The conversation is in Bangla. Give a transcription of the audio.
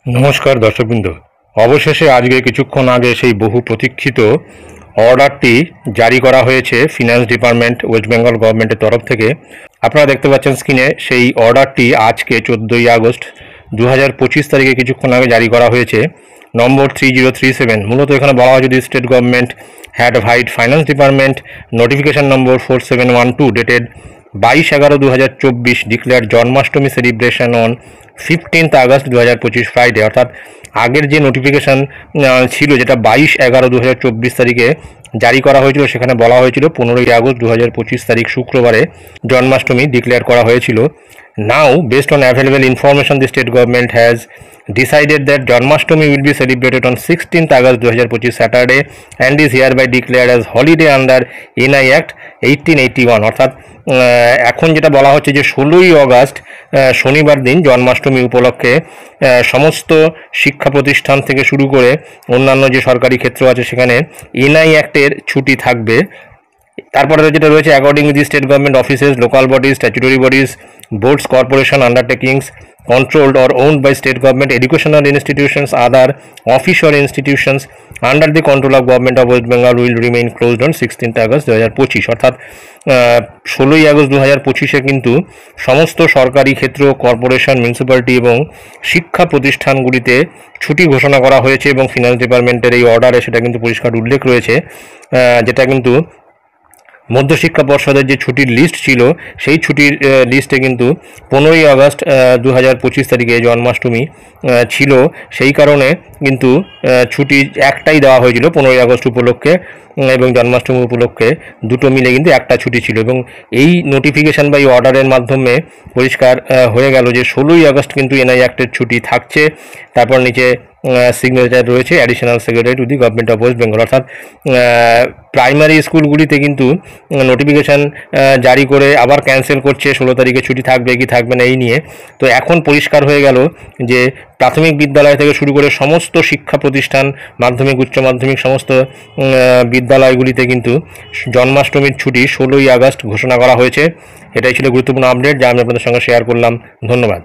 নমস্কার দর্শকবৃন্দ। অবশেষে আজকে কিছুক্ষণ আগে সেই বহু প্রতীক্ষিত অর্ডারটি জারি করা হয়েছে ফিনান্স ডিপার্টমেন্ট ওয়েস্ট বেঙ্গল গভর্নমেন্টের তরফ থেকে। আপনারা দেখতে পাচ্ছেন স্ক্রিনে সেই অর্ডারটি আজকে 14ই আগস্ট 2025 তারিখে কিছুক্ষণ আগে জারি করা হয়েছে, নম্বর 3037। মূলত এখানে বলা হয়, যদি state government had vide finance department notification number 4712 dated 22/11/2024 declare Janmashtami celebration on 15th August 2025 Friday. অর্থাৎ আগের যে নোটিফিকেশান ছিল, যেটা 22/11/2024 তারিখে জারি করা হয়েছিল, সেখানে বলা হয়েছিল 15ই আগস্ট 2025 তারিখ শুক্রবারে জন্মাষ্টমী ডিক্লেয়ার করা হয়েছিল। Now based on available information, the state government has decided that Janmashtami will be celebrated on 16th August 2025 Saturday and is hereby declared as holiday under NI Act 1881। অর্থাৎ এখন যেটা বলা হচ্ছে যে 16ই আগস্ট শনিবার দিন জন্মাষ্টমী উপলক্ষে সমস্ত শিক্ষা প্রতিষ্ঠান থেকে শুরু করে অন্যান্য যে সরকারি ক্ষেত্র আছে সেখানে এনআই অ্যাক্টের ছুটি থাকবে। তারপরে যেটা রয়েছে, according the state government offices, local bodies, statutory bodies, boards, corporation, undertakings controlled or owned by state government, educational institutions, other official institutions under the control of government of West Bengal will remain closed on 16th August 2025। অর্থাৎ 16ই আগস্ট 2025-এ কিন্তু সমস্ত সরকারি ক্ষেত্র, কর্পোরেশন, মিউনিসিপ্যালিটি এবং শিক্ষা প্রতিষ্ঠানগুলিতে ছুটি ঘোষণা করা হয়েছে এবং ফিনান্স ডিপার্টমেন্টের এই অর্ডারে সেটা কিন্তু পরিষ্কার উল্লেখ রয়েছে, যেটা কিন্তু মধ্যশিক্ষা পর্ষদের যে ছুটির লিস্ট ছিল সেই ছুটির লিস্টে কিন্তু 15ই আগস্ট 2025 তারিখে জন্মাষ্টমী ছিল। সেই কারণে কিন্তু ছুটি একটাই দেওয়া হয়েছিল 15ই আগস্ট উপলক্ষে এবং জন্মাষ্টমী উপলক্ষে, দুটো মিলে কিন্তু একটা ছুটি ছিল। এবং এই নোটিফিকেশান বা এই অর্ডারের মাধ্যমে পরিষ্কার হয়ে গেল যে 16ই আগস্ট কিন্তু এনআই অ্যাক্টের ছুটি থাকছে। তারপর নিচে সিগনেচার রয়েছে additional secretary to the government of West Bengal. অর্থাৎ প্রাইমারি স্কুলগুলিতে কিন্তু নোটিফিকেশান জারি করে আবার ক্যান্সেল করছে 16 তারিখে ছুটি থাকবে কি থাকবে না এই নিয়ে। তো এখন পরিষ্কার হয়ে গেল যে প্রাথমিক বিদ্যালয় থেকে শুরু করে সমস্ত শিক্ষা প্রতিষ্ঠান, মাধ্যমিক, উচ্চ মাধ্যমিক সমস্ত বিদ্যালয়গুলিতে কিন্তু জন্মাষ্টমীর ছুটি 16ই আগস্ট ঘোষণা করা হয়েছে। এটাই ছিল গুরুত্বপূর্ণ আপডেট যা আমি আপনাদের সঙ্গে শেয়ার করলাম। ধন্যবাদ।